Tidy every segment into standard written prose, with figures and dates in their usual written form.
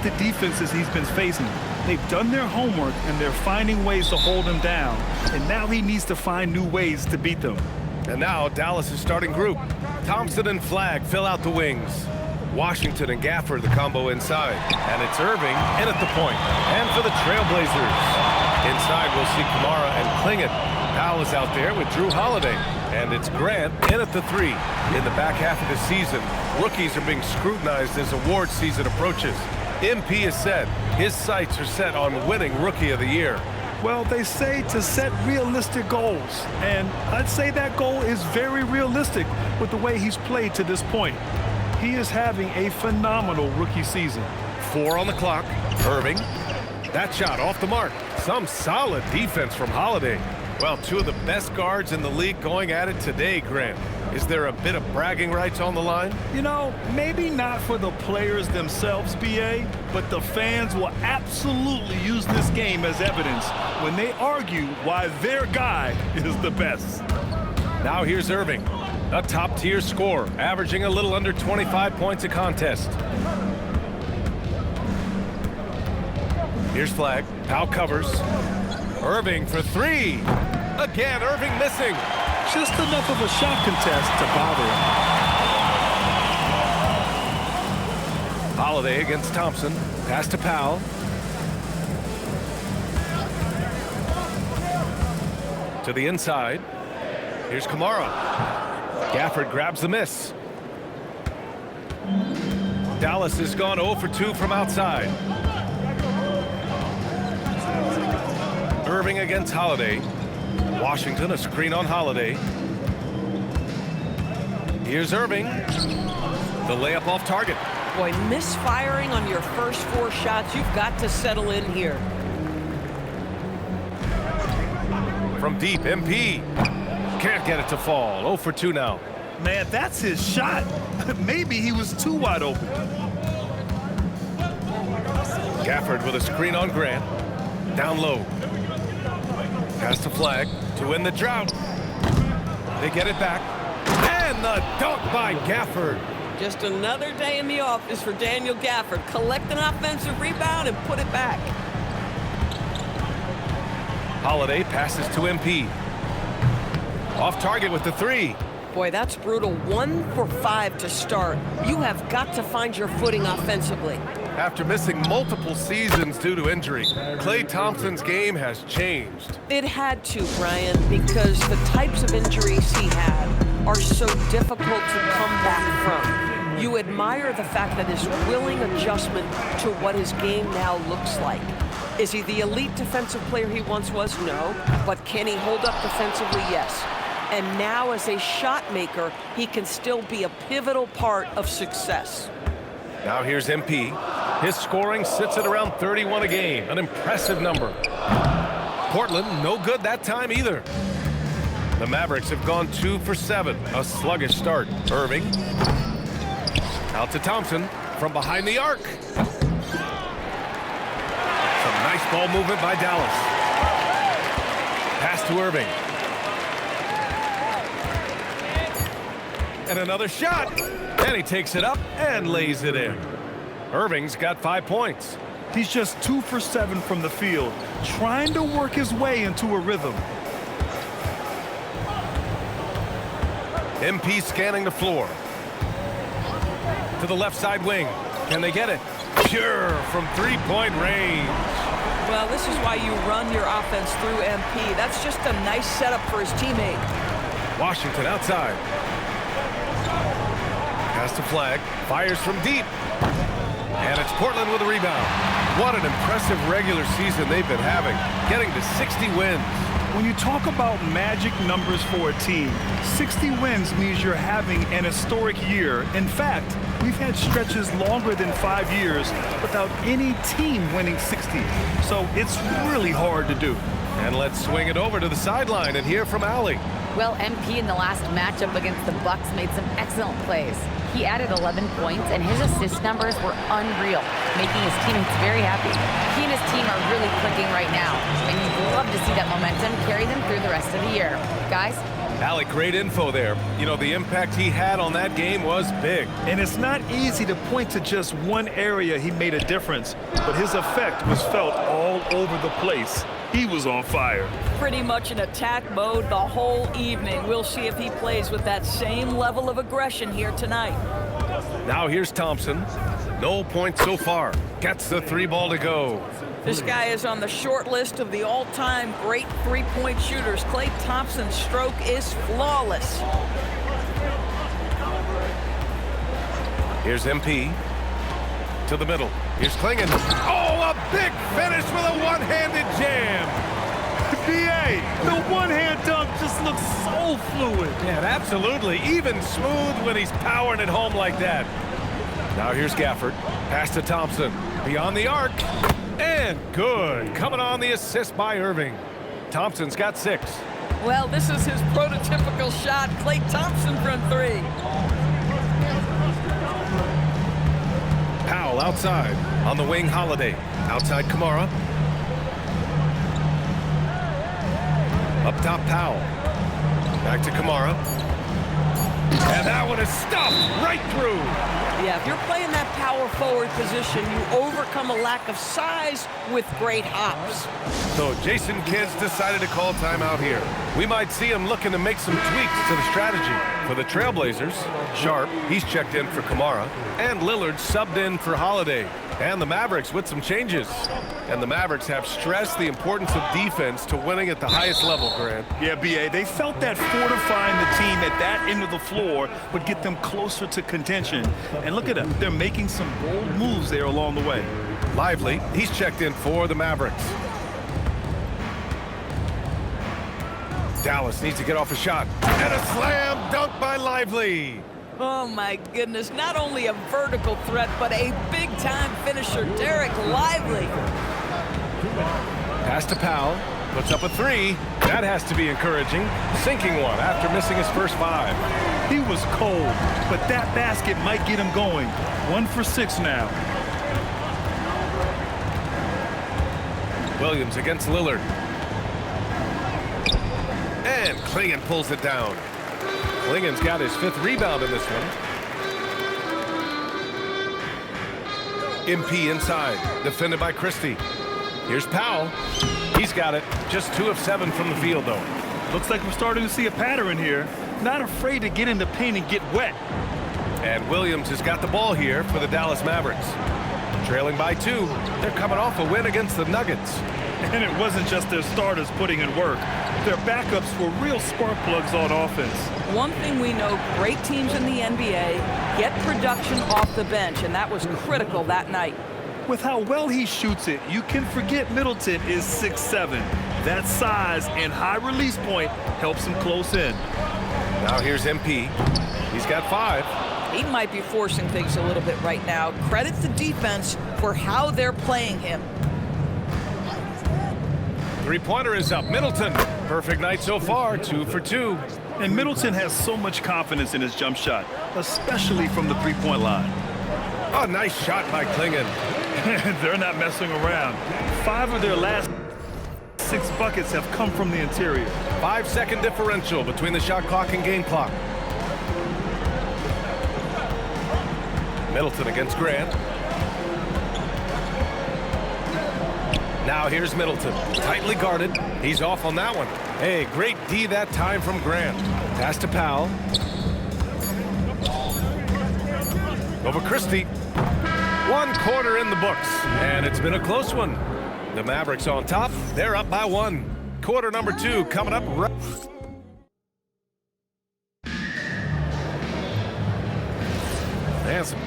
the defenses he's been facing. They've done their homework, and they're finding ways to hold him down. And now he needs to find new ways to beat them. And now Dallas' starting group. Thompson and Flagg fill out the wings. Washington and Gafford the combo inside. And it's Irving in at the point. And for the Trailblazers. Inside we'll see Kamara and Klingett. Powell is out there with Drew Holiday. And it's Grant in at the 3. In the back half of the season, rookies are being scrutinized as award season approaches. MP has said his sights are set on winning Rookie of the Year. Well, they say to set realistic goals, and I'd say that goal is very realistic with the way he's played to this point. He is having a phenomenal rookie season. 4 on the clock. Irving. That shot off the mark. Some solid defense from Holiday. Well, 2 of the best guards in the league going at it today, Grant. Is there a bit of bragging rights on the line? You know, maybe not for the players themselves, BA, but the fans will absolutely use this game as evidence when they argue why their guy is the best. Now here's Irving, a top-tier scorer, averaging a little under 25 points a contest. Here's Flagg. Powell covers. Irving for 3. Again, Irving missing. Just enough of a shot contest to bother him. Holiday against Thompson. Pass to Powell. To the inside. Here's Kamara. Gafford grabs the miss. Dallas has gone 0 for 2 from outside. Irving against Holiday. Washington, a screen on Holiday. Here's Irving. The layup off target. Boy, misfiring on your first 4 shots. You've got to settle in here. From deep, MP. Can't get it to fall. 0 for 2 now. Man, that's his shot. Maybe he was too wide open. Gafford with a screen on Grant. Down low. Pass to Flagg to win the drought. They get it back. And the dunk by Gafford. Just another day in the office for Daniel Gafford. Collect an offensive rebound and put it back. Holiday passes to MP. Off target with the 3. Boy, that's brutal. 1 for 5 to start. You have got to find your footing offensively. After missing multiple seasons due to injury, Klay Thompson's game has changed. It had to, Brian, because the types of injuries he had are so difficult to come back from. You admire the fact that his willing adjustment to what his game now looks like. Is he the elite defensive player he once was? No. But can he hold up defensively? Yes. And now as a shot maker, he can still be a pivotal part of success. Now here's MP. His scoring sits at around 31 a game, an impressive number. Portland, no good that time either. The Mavericks have gone 2 for 7, a sluggish start. Irving. Out to Thompson from behind the arc. Some nice ball movement by Dallas. Pass to Irving. And another shot. And he takes it up and lays it in. Irving's got 5 points. He's just 2 for 7 from the field, trying to work his way into a rhythm. MP scanning the floor. To the left side wing. Can they get it? Pure from 3-point range. Well, this is why you run your offense through MP. That's just a nice setup for his teammate. Washington outside. Pass to Flagg. Fires from deep. And it's Portland with a rebound. What an impressive regular season they've been having, getting to 60 wins. When you talk about magic numbers for a team, 60 wins means you're having an historic year. In fact, we've had stretches longer than 5 years without any team winning 60. So it's really hard to do. And let's swing it over to the sideline and hear from Allie. Well, MP in the last matchup against the Bucks made some excellent plays. He added 11 points, and his assist numbers were unreal, making his teammates very happy. He and his team are really clicking right now, and you'd love to see that momentum carry them through the rest of the year. Guys, Alec, great info there. You know, the impact he had on that game was big. And it's not easy to point to just one area he made a difference, but his effect was felt all over the place. He was on fire. Pretty much in attack mode the whole evening. We'll see if he plays with that same level of aggression here tonight. Now here's Thompson. No points so far. Gets the 3-ball to go. This guy is on the short list of the all-time great three-point shooters. Klay Thompson's stroke is flawless. Here's MP to the middle. Here's Klingon. Oh, a big finish with a one-handed jam. B.A., the one-hand dunk just looks so fluid. Yeah, absolutely. Even smooth when he's powering it home like that. Now here's Gafford. Pass to Thompson. Beyond the arc. And good. Coming on the assist by Irving. Thompson's got 6. Well, this is his prototypical shot. Klay Thompson from 3. Powell outside. On the wing, Holiday. Outside, Kamara. Up top, Powell. Back to Kamara. And that one is stuffed right through. Yeah, if you're playing that power forward position, you overcome a lack of size with great hops. So Jason Kidd's decided to call timeout here. We might see him looking to make some tweaks to the strategy. For the Trailblazers, Sharp, he's checked in for Kamara, and Lillard subbed in for Holiday. And the Mavericks with some changes. And the Mavericks have stressed the importance of defense to winning at the highest level, Grant. Yeah, B.A., they felt that fortifying the team at that end of the floor would get them closer to contention. And look at them. They're making some bold moves there along the way. Lively, he's checked in for the Mavericks. Dallas needs to get off a shot. And a slam dunk by Lively. Oh, my goodness. Not only a vertical threat, but a big-time finisher, Derek Lively. Pass to Powell. Puts up a 3. That has to be encouraging. Sinking one after missing his first 5. He was cold, but that basket might get him going. 1 for 6 now. Williams against Lillard. And Klingon pulls it down. Klingon's got his 5th rebound in this one. MP inside, defended by Christie. Here's Powell. He's got it. Just 2 of 7 from the field, though. Looks like we're starting to see a pattern here. Not afraid to get in the paint and get wet. And Williams has got the ball here for the Dallas Mavericks. Trailing by 2. They're coming off a win against the Nuggets. And it wasn't just their starters putting in work. Their backups were real spark plugs on offense. One thing we know, great teams in the NBA get production off the bench, and that was critical that night. With how well he shoots it, you can forget Middleton is 6'7". That size and high release point helps him close in. Now here's MP. He's got 5. He might be forcing things a little bit right now. Credit the defense for how they're playing him. 3-pointer is up. Middleton. Perfect night so far. 2 for 2. And Middleton has so much confidence in his jump shot, especially from the 3-point line. Oh, nice shot by Klingon. They're not messing around. 5 of their last 6 buckets have come from the interior. 5-second differential between the shot clock and game clock. Middleton against Grant. Now here's Middleton. Tightly guarded. He's off on that one. Hey, great D that time from Grant. Pass to Powell. Over Christie. 1 quarter in the books. And it's been a close one. The Mavericks on top. They're up by 1. Quarter number 2 coming up right. Handsome.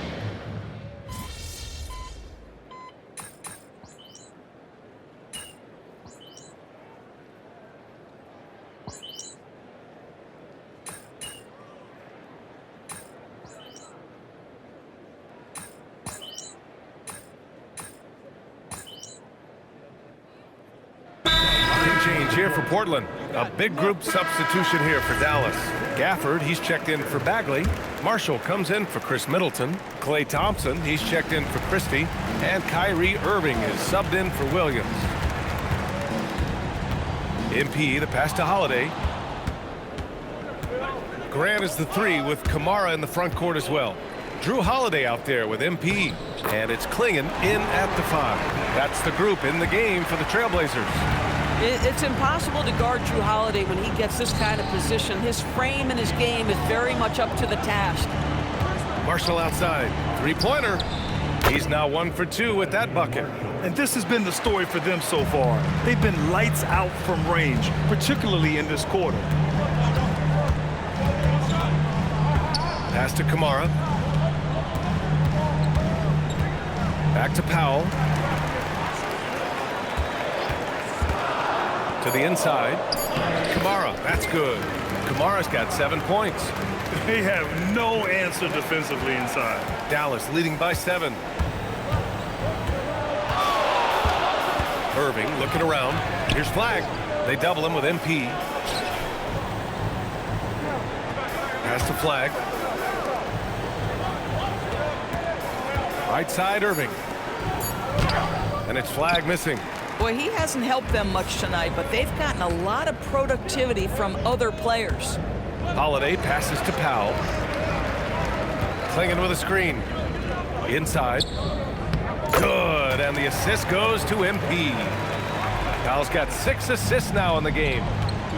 Change here for Portland. A big group substitution here for Dallas. Gafford, he's checked in for Bagley. Marshall comes in for Chris Middleton. Klay Thompson, he's checked in for Christie. And Kyrie Irving is subbed in for Williams. MP, the pass to Holiday. Grant is the 3 with Kamara in the front court as well. Drew Holiday out there with MP. And it's Klingon in at the 5. That's the group in the game for the Trailblazers. It's impossible to guard Drew Holiday when he gets this kind of position. His frame and his game is very much up to the task. Marshall outside. Three-pointer. He's now 1 for 2 with that bucket. And this has been the story for them so far. They've been lights out from range, particularly in this quarter. Pass to Kamara. Back to Powell. To the inside. Kamara, that's good. Kamara's got 7 points. They have no answer defensively inside. Dallas leading by 7. Irving looking around. Here's Flag. They double him with MP. Pass to Flag. Right side, Irving. And it's Flag missing. Boy, he hasn't helped them much tonight, but they've gotten a lot of productivity from other players. Holiday passes to Powell. Klingon with a screen. Inside. Good, and the assist goes to MP. Powell's got 6 assists now in the game.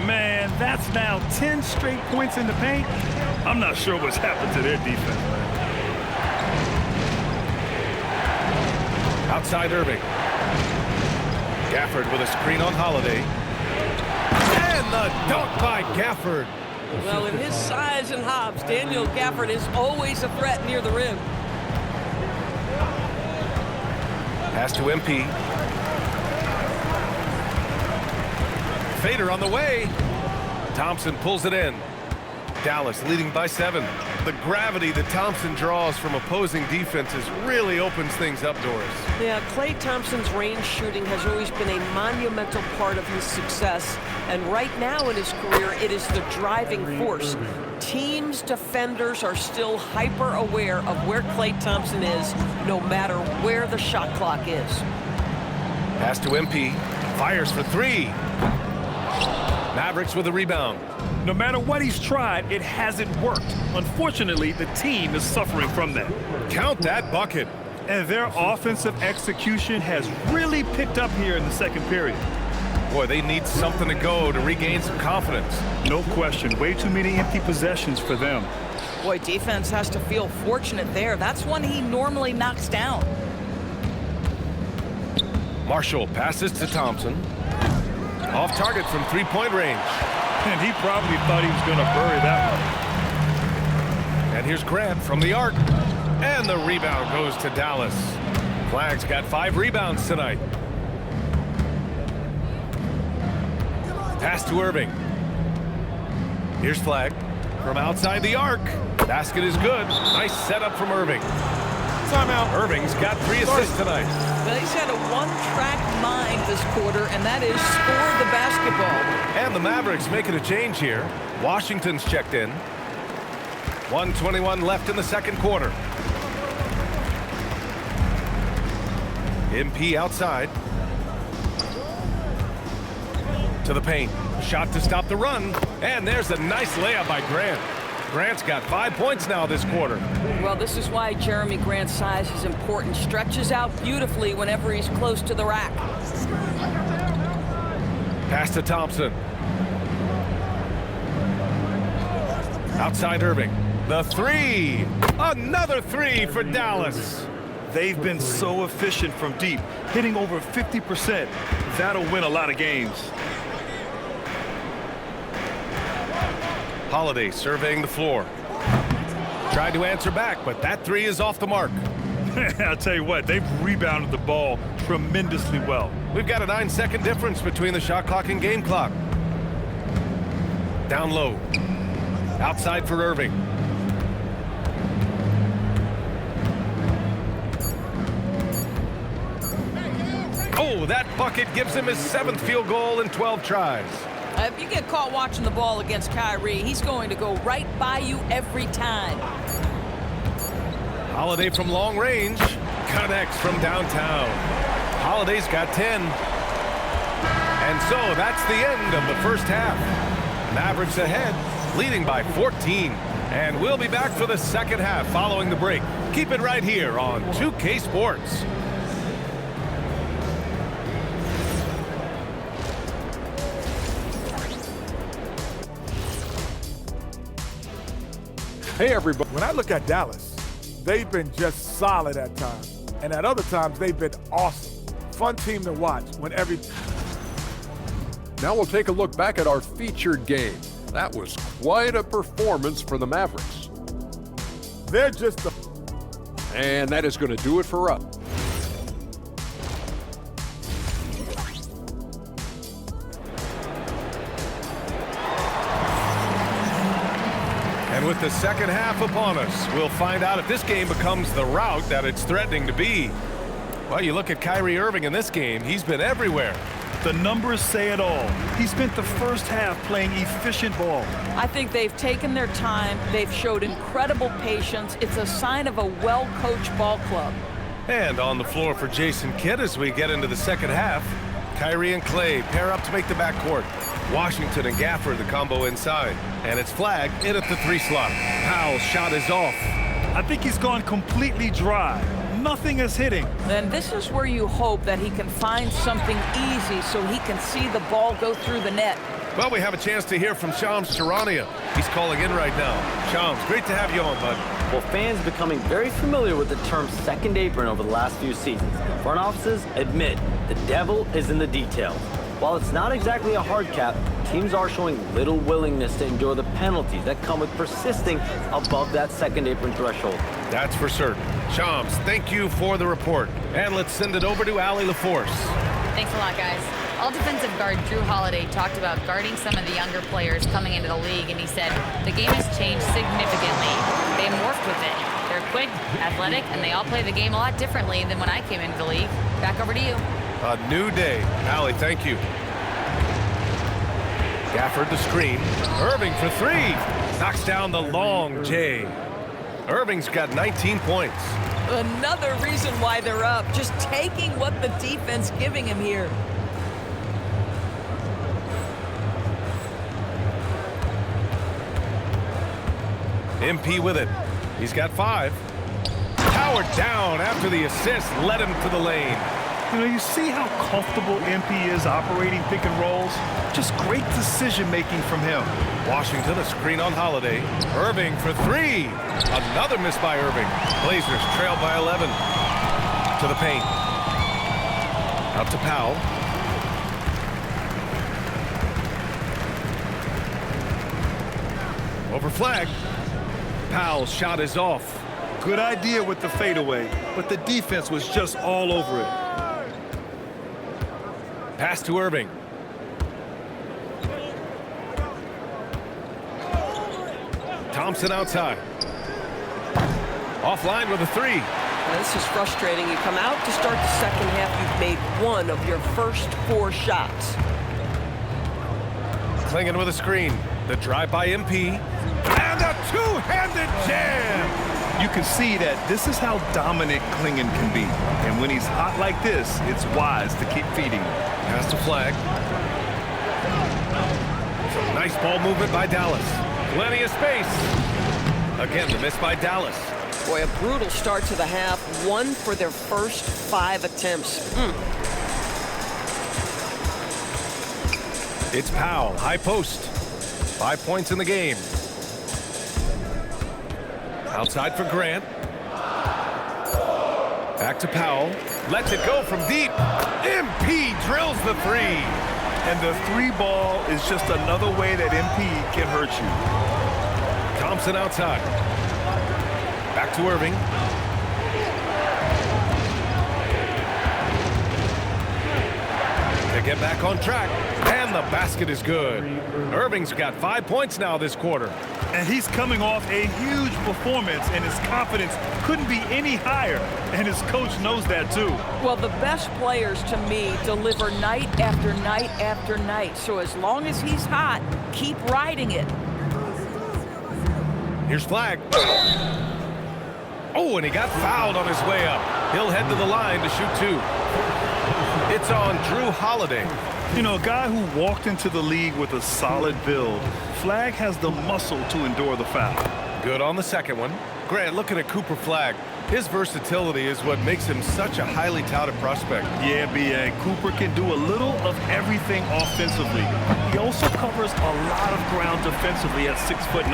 Man, that's now 10 straight points in the paint. I'm not sure what's happened to their defense, man. Outside Irving. Gafford with a screen on Holiday. And the dunk by Gafford. Well, with his size and hops, Daniel Gafford is always a threat near the rim. Pass to MP. Fader on the way. Thompson pulls it in. Dallas leading by 7. The gravity that Thompson draws from opposing defenses really opens things up, Doris. Yeah, Klay Thompson's range shooting has always been a monumental part of his success. And right now in his career, it is the driving force. Teams' defenders are still hyper aware of where Klay Thompson is, no matter where the shot clock is. Pass to MP. Fires for 3. Mavericks with a rebound. No matter what he's tried, it hasn't worked. Unfortunately, the team is suffering from that. Count that bucket. And their offensive execution has really picked up here in the second period. Boy, they need something to go to regain some confidence. No question. Way too many empty possessions for them. Boy, defense has to feel fortunate there. That's one he normally knocks down. Marshall passes to Thompson. Off target from three-point range. And he probably thought he was going to bury that one. And here's Grant from the arc. And the rebound goes to Dallas. Flag's got 5 rebounds tonight. Pass to Irving. Here's Flag from outside the arc. Basket is good. Nice setup from Irving. Timeout. Irving's got 3 assists tonight. Well, he's had a one-track mind this quarter, and that is score the basketball. And the Mavericks making a change here. Washington's checked in. 1:21 left in the second quarter. MP outside. To the paint. Shot to stop the run. And there's a nice layup by Grant. Grant's got 5 points now this quarter. Well, this is why Jeremy Grant's size is important. Stretches out beautifully whenever he's close to the rack. Pass to Thompson. Outside Irving. The 3. Another 3 for Dallas. They've been so efficient from deep, hitting over 50%. That'll win a lot of games. Holiday surveying the floor. Tried to answer back, but that 3 is off the mark. I'll tell you what, they've rebounded the ball tremendously well. We've got a 9-second difference between the shot clock and game clock. Down low. Outside for Irving. Oh, that bucket gives him his 7th field goal in 12 tries. If you get caught watching the ball against Kyrie, he's going to go right by you every time. Holiday from long range. Connects from downtown. Holiday's got 10. And so that's the end of the first half. Mavericks ahead leading by 14. And we'll be back for the second half following the break. Keep it right here on 2K Sports. Hey, everybody. When I look at Dallas, they've been just solid at times. And at other times, they've been awesome. Fun team to watch when Now we'll take a look back at our featured game. That was quite a performance for the Mavericks. they're just the... And that is going to do it for us. And with the second half upon us, we'll find out if this game becomes the rout that it's threatening to be. Well, you look at Kyrie Irving in this game, he's been everywhere. The numbers say it all. He spent the first half playing efficient ball. I think they've taken their time. They've showed incredible patience. It's a sign of a well-coached ball club. And on the floor for Jason Kidd as we get into the second half, Kyrie and Clay pair up to make the backcourt. Washington and Gafford, the combo inside. And it's flagged in at the 3 slot. Powell's shot is off. I think he's gone completely dry. Nothing is hitting. And this is where you hope that he can find something easy so he can see the ball go through the net. Well, we have a chance to hear from Shams Charania. He's calling in right now. Shams, great to have you on, bud. Well, fans becoming very familiar with the term second apron over the last few seasons. Front offices admit the devil is in the details. While it's not exactly a hard cap, teams are showing little willingness to endure the penalties that come with persisting above that second apron threshold. That's for certain. Shams, thank you for the report. And let's send it over to Allie LaForce. Thanks a lot, guys. All defensive guard Drew Holiday talked about guarding some of the younger players coming into the league, and he said, the game has changed significantly. They morphed with it. They're quick, athletic, and they all play the game a lot differently than when I came into the league. Back over to you. A new day. Allie, thank you. Gafford the screen. Irving for 3. Knocks down the long J. Irving's got 19 points. Another reason why they're up, just taking what the defense giving him here. MP with it. He's got 5. Powered down after the assist led him to the lane. You know, you see how comfortable MP is operating pick and rolls? Just great decision-making from him. Washington, a screen on Holiday. Irving for 3. Another miss by Irving. Blazers trail by 11. To the paint. Out to Powell. Over flag. Powell's shot is off. Good idea with the fadeaway, but the defense was just all over it. Pass to Irving. Thompson outside. Offline with a 3. Now, this is frustrating. You come out to start the second half, you've made 1 of your first 4 shots. Klingon with a screen. The drive by MP. And a two-handed jam! You can see that this is how dominant Klingon can be. And when he's hot like this, it's wise to keep feeding him. Pass to flag. Some nice ball movement by Dallas. Plenty of space. Again, the miss by Dallas. Boy, a brutal start to the half. 1 for their first 5 attempts. It's Powell, high post. 5 points in the game. Outside for Grant. Back to Powell. Lets it go from deep. MP drills the 3. And the 3 ball is just another way that MP can hurt you. Thompson outside. Back to Irving. They get back on track. And the basket is good. Irving's got 5 points now this quarter. And he's coming off a huge performance, and his confidence couldn't be any higher. And his coach knows that, too. Well, the best players, to me, deliver night after night after night. So as long as he's hot, keep riding it. Here's flag. Oh, and he got fouled on his way up. He'll head to the line to shoot 2. It's on Drew Holiday. You know, a guy who walked into the league with a solid build. Flagg has the muscle to endure the foul. Good on the second one. Grant, looking at Cooper Flagg, his versatility is what makes him such a highly touted prospect. Yeah, B.A. Cooper can do a little of everything offensively. He also covers a lot of ground defensively at 6'9".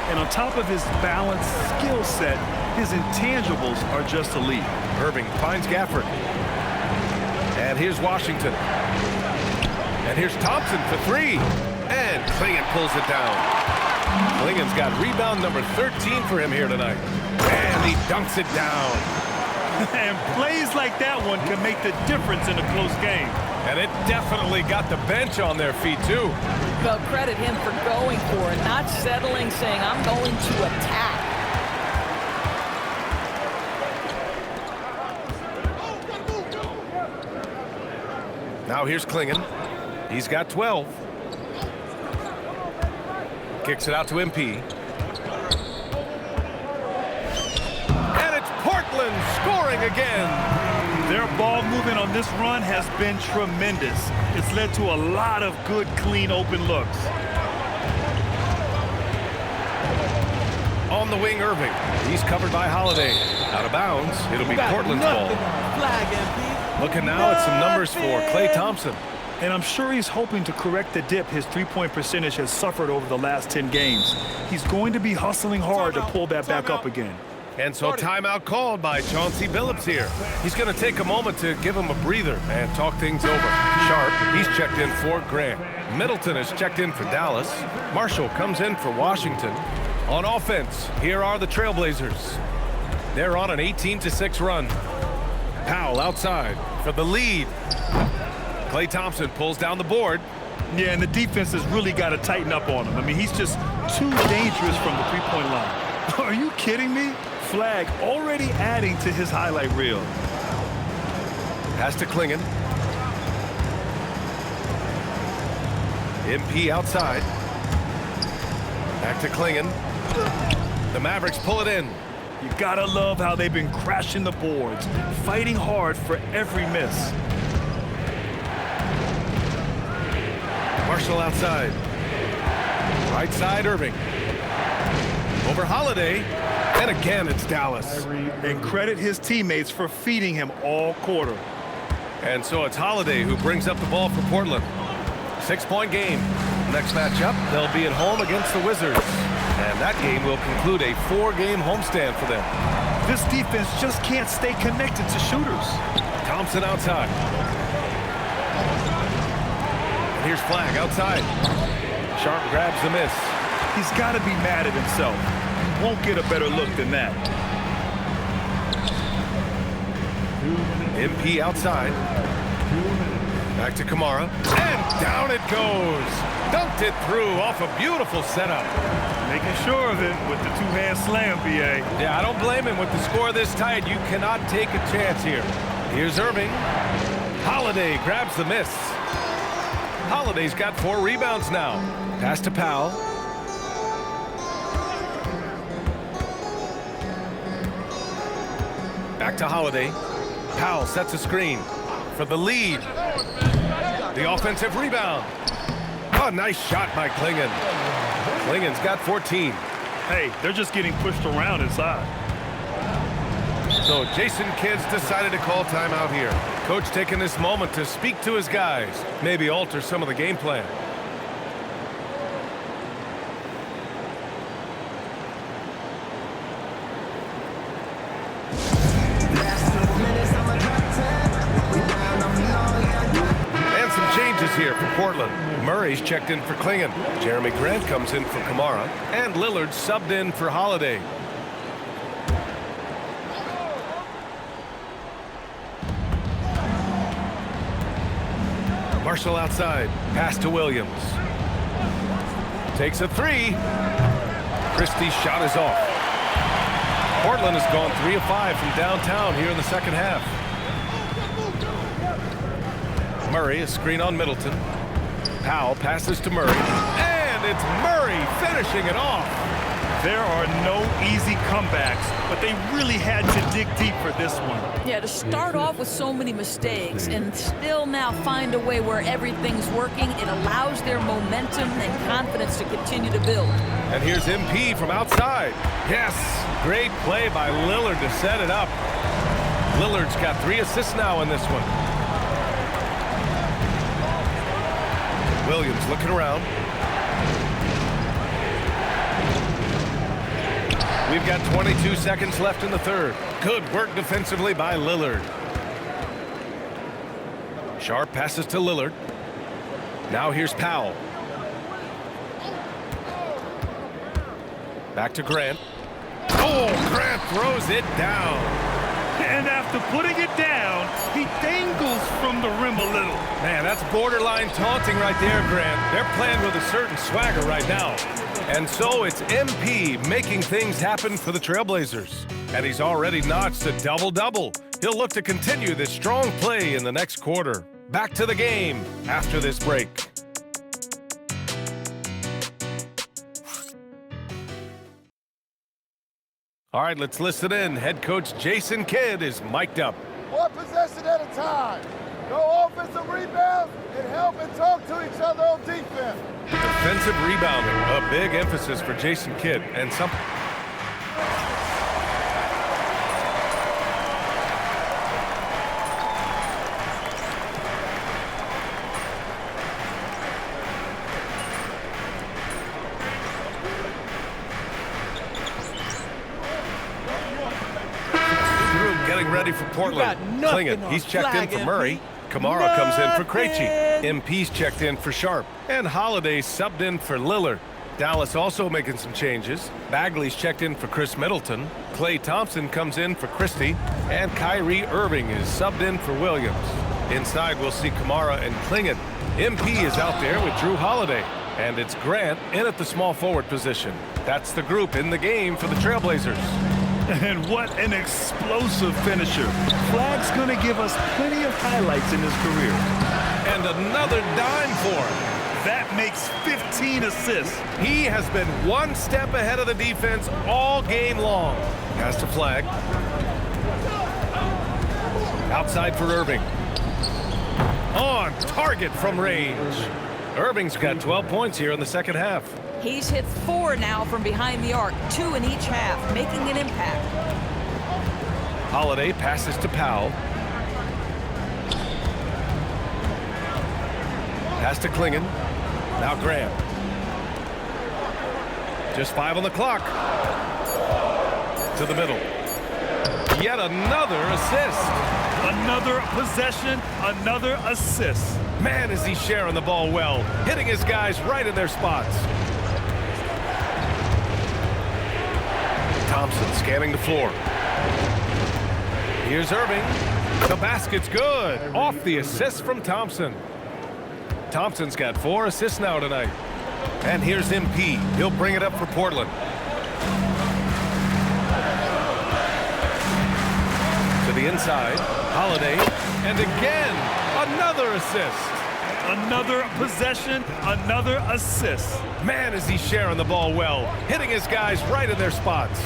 And on top of his balanced skill set, his intangibles are just elite. Irving finds Gafford. And here's Washington. And here's Thompson for three. And Klingon pulls it down. Klingon's got rebound number 13 for him here tonight. And he dunks it down. And plays like that one can make the difference in a close game. And it definitely got the bench on their feet, too. Well, credit him for going for it, not settling, saying, I'm going to attack. Now here's Klingon. He's got 12. Kicks it out to MP. And it's Portland scoring again. Their ball movement on this run has been tremendous. It's led to a lot of good, clean, open looks. On the wing, Irving. He's covered by Holiday. Out of bounds. It'll be Portland's ball. Flag, MP. Looking now at some numbers for Klay Thompson. And I'm sure he's hoping to correct the dip his three-point percentage has suffered over the last 10 games. He's going to be hustling hard to pull that back up again. And so timeout called by Chauncey Billups here. He's going to take a moment to give him a breather and talk things over. Sharp, he's checked in for Grant. Middleton has checked in for Dallas. Marshall comes in for Washington. On offense, here are the Trailblazers. They're on an 18-6 run. Powell outside for the lead. Klay Thompson pulls down the board. Yeah, and the defense has really got to tighten up on him. I mean, he's just too dangerous from the three-point line. Are you kidding me? Flagg already adding to his highlight reel. Pass to Klingon. MP outside. Back to Klingon. The Mavericks pull it in. You gotta love how they've been crashing the boards, fighting hard for every miss. Marshall outside. Right side, Irving. Over Holiday. And again, it's Dallas. And credit his teammates for feeding him all quarter. And so it's Holiday who brings up the ball for Portland. 6-point game. Next matchup, they'll be at home against the Wizards. And that game will conclude a 4-game homestand for them. This defense just can't stay connected to shooters. Thompson outside. And here's Flagg outside. Sharp grabs the miss. He's got to be mad at himself. He won't get a better look than that. MP outside. Back to Kamara. And down it goes. Dunked it through off a beautiful setup. Making sure of it with the two-hand slam, B.A. Yeah, I don't blame him. With the score this tight, you cannot take a chance here. Here's Irving. Holiday grabs the miss. Holiday's got 4 rebounds now. Pass to Powell. Back to Holiday. Powell sets a screen for the lead. The offensive rebound. Oh, nice shot by Klingon. Klingon's got 14. Hey, they're just getting pushed around inside. So Jason Kidd's decided to call timeout here. Coach taking this moment to speak to his guys, maybe alter some of the game plan. And some changes here for Portland. Murray's checked in for Klingon. Jeremy Grant comes in for Kamara. And Lillard subbed in for Holiday. Marshall outside. Pass to Williams. Takes a 3. Christie's shot is off. Portland has gone 3 of 5 from downtown here in the second half. Murray, a screen on Middleton. Powell passes to Murray. And it's Murray finishing it off. There are no easy comebacks, but they really had to dig deep for this one. Yeah, to start off with so many mistakes and still now find a way where everything's working, it allows their momentum and confidence to continue to build. And here's MP from outside. Yes, great play by Lillard to set it up. Lillard's got 3 assists now in this one. Williams looking around. We've got 22 seconds left in the third. Good work defensively by Lillard. Sharp passes to Lillard. Now here's Powell. Back to Grant. Oh, Grant throws it down. And after putting it down, he dangles from the rim a little. Man, that's borderline taunting right there, Grant. They're playing with a certain swagger right now. And so it's MP making things happen for the Trailblazers. And he's already notched a double-double. He'll look to continue this strong play in the next quarter. Back to the game after this break. All right, let's listen in. Head coach Jason Kidd is mic'd up. One possession at a time. No offensive rebounds and help and talk to each other on defense. Defensive rebounding, a big emphasis for Jason Kidd. And some... getting ready for Portland. Klingon, he's checked in for Murray. Kamara comes in for Krejci. MP's checked in for Sharp. And Holiday subbed in for Lillard. Dallas also making some changes. Bagley's checked in for Chris Middleton. Klay Thompson comes in for Christie. And Kyrie Irving is subbed in for Williams. Inside, we'll see Kamara and Klingon. MP is out there with Drew Holiday. And it's Grant in at the small forward position. That's the group in the game for the Trailblazers. And what an explosive finisher. Flag's going to give us plenty of highlights in his career. And another dime for him. That makes 15 assists. He has been one step ahead of the defense all game long. Pass to Flag. Outside for Irving. On target from range. Irving's got 12 points here in the second half. He's hit 4 now from behind the arc, 2 in each half, making an impact. Holiday passes to Powell. Pass to Klingon. Now Grant. Just 5 on the clock. To the middle. Yet another assist. Another possession, another assist. Man, is he sharing the ball well, hitting his guys right in their spots. Thompson scanning the floor. Here's Irving. The basket's good. Off the assist from Thompson. Thompson's got 4 assists now tonight. And here's MP. He'll bring it up for Portland. To the inside. Holiday. And again, another assist. Another possession, another assist. Man, is he sharing the ball well, hitting his guys right in their spots.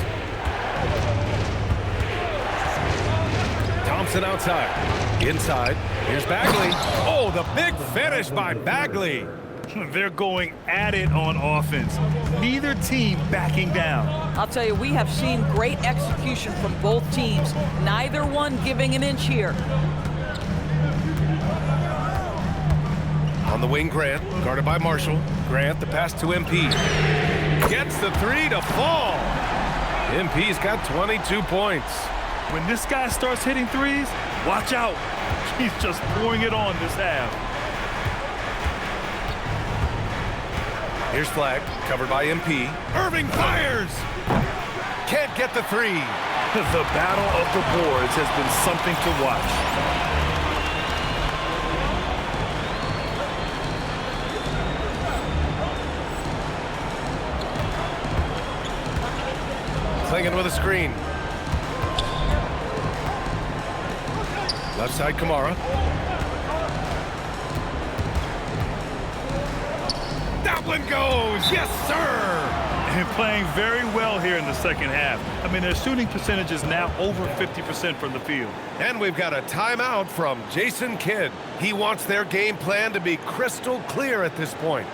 Thompson outside. Inside. Here's Bagley. Oh, the big finish by Bagley. They're going at it on offense. Neither team backing down. I'll tell you, we have seen great execution from both teams. Neither one giving an inch here. On the wing, Grant, guarded by Marshall. Grant, the pass to MP. Gets the 3 to fall. MP's got 22 points. When this guy starts hitting threes, watch out. He's just pouring it on this half. Here's Flag, covered by MP. Irving fires! Can't get the 3. The battle of the boards has been something to watch. Klingon with a screen. Left side, Kamara. That one goes! Yes, sir! And playing very well here in the second half. I mean, their shooting percentage is now over 50% from the field. And we've got a timeout from Jason Kidd. He wants their game plan to be crystal clear at this point.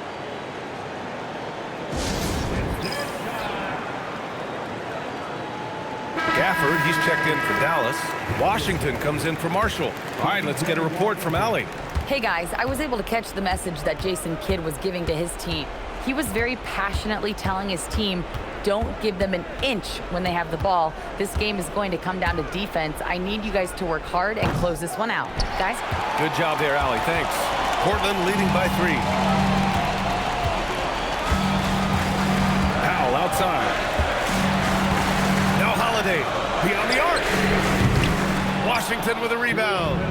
Gafford, he's checked in for Dallas. Washington comes in for Marshall. All right, let's get a report from Allie. Hey guys, I was able to catch the message that Jason Kidd was giving to his team. He was very passionately telling his team, don't give them an inch when they have the ball. This game is going to come down to defense. I need you guys to work hard and close this one out. Guys? Good job there, Allie. Thanks. Portland leading by 3. Powell outside. Now Holiday beyond the arc. Washington with a rebound.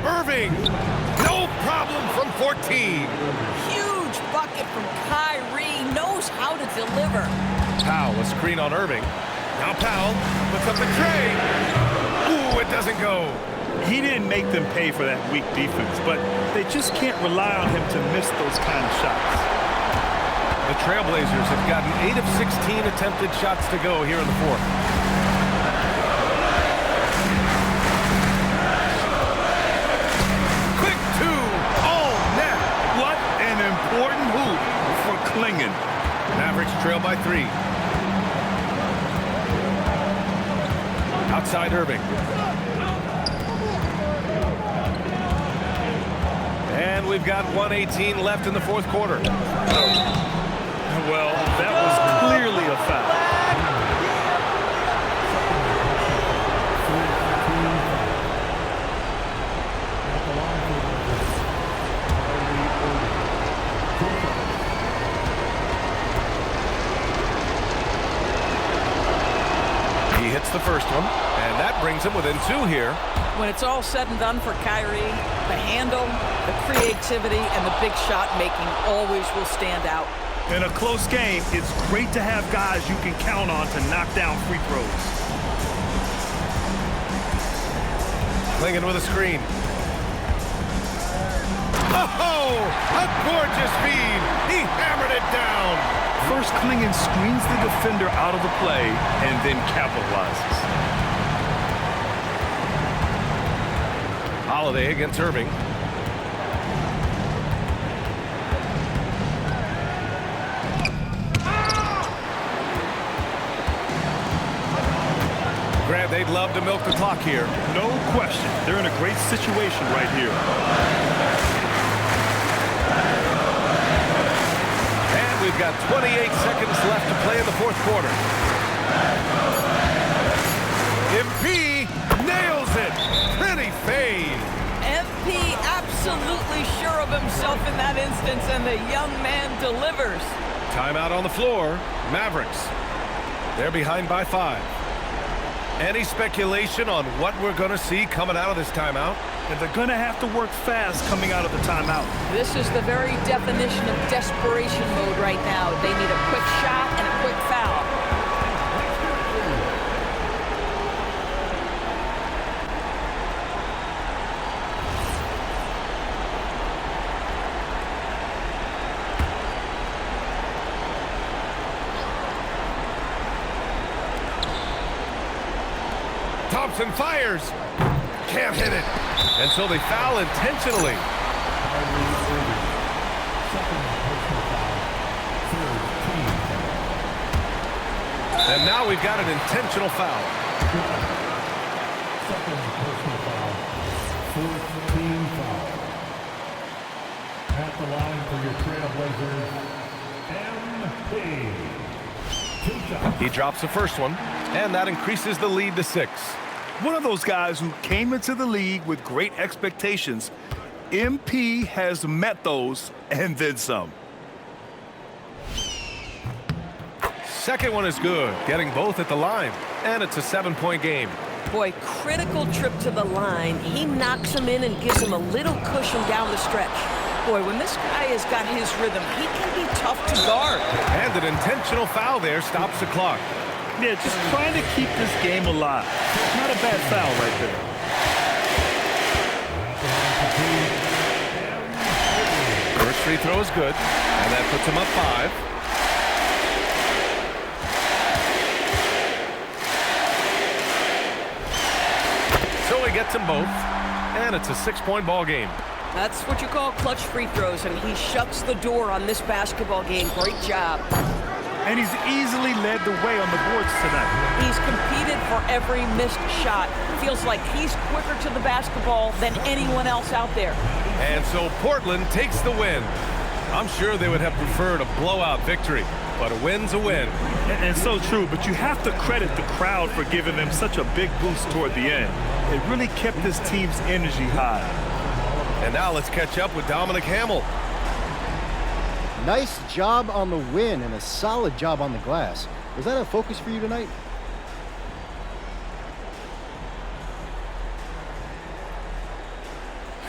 Irving, no problem from 14. Huge bucket from Kyrie, knows how to deliver. Powell, a screen on Irving. Now Powell puts up the tray. Ooh, it doesn't go. He didn't make them pay for that weak defense, but they just can't rely on him to miss those kind of shots. The Trailblazers have gotten 8 of 16 attempted shots to go here in the fourth. Quick 2, all net. What an important move for Klingon. Mavericks trail by 3. Outside Irving. And we've got 1:18 left in the fourth quarter. Well, that was clearly a foul. He hits the first one, and that brings him within 2 here. When it's all said and done for Kyrie, the handle, the creativity, and the big shot making always will stand out. In a close game, it's great to have guys you can count on to knock down free throws. Klingon with a screen. Oh, a gorgeous feed. He hammered it down. First, Klingon screens the defender out of the play and then capitalizes. Holiday against Irving. Grant, they'd love to milk the clock here. No question. They're in a great situation right here. And we've got 28 seconds left to play in the fourth quarter. MP nails it. Pretty fade. MP absolutely sure of himself in that instance, and the young man delivers. Timeout on the floor. Mavericks. They're behind by 5. Any speculation on what we're going to see coming out of this timeout? And they're going to have to work fast coming out of the timeout. This is the very definition of desperation mode right now. They need a quick shot and a quick foul. Thompson fires. Can't hit it. And so they foul intentionally. And now we've got an intentional foul. Second personal foul. Fourth team foul. At the line for your Trailblazers, MP. 2 shots. He drops the first one, and that increases the lead to 6. One of those guys who came into the league with great expectations. MP has met those and then some. Second one is good, getting both at the line, and it's a 7-point game. Boy, critical trip to the line. He knocks him in and gives him a little cushion down the stretch. Boy, when this guy has got his rhythm, he can be tough to guard. And an intentional foul there stops the clock. Yeah, just trying to keep this game alive. Not a bad foul right there. First free throw is good, and that puts him up 5. gets them both, and it's a 6-point ball game. That's what you call clutch free throws, and he shuts the door on this basketball game. Great job. And he's easily led the way on the boards tonight. He's competed for every missed shot. Feels like he's quicker to the basketball than anyone else out there. And so Portland takes the win. I'm sure they would have preferred a blowout victory, but a win's a win. And so true, but you have to credit the crowd for giving them such a big boost toward the end. It really kept this team's energy high. And now let's catch up with Dominic Hamill. Nice job on the win and a solid job on the glass. Was that a focus for you tonight?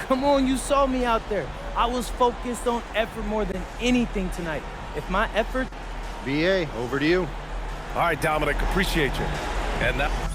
Come on, you saw me out there. I was focused on effort more than anything tonight. If my effort... BA, over to you. All right, Dominic, appreciate you. And that...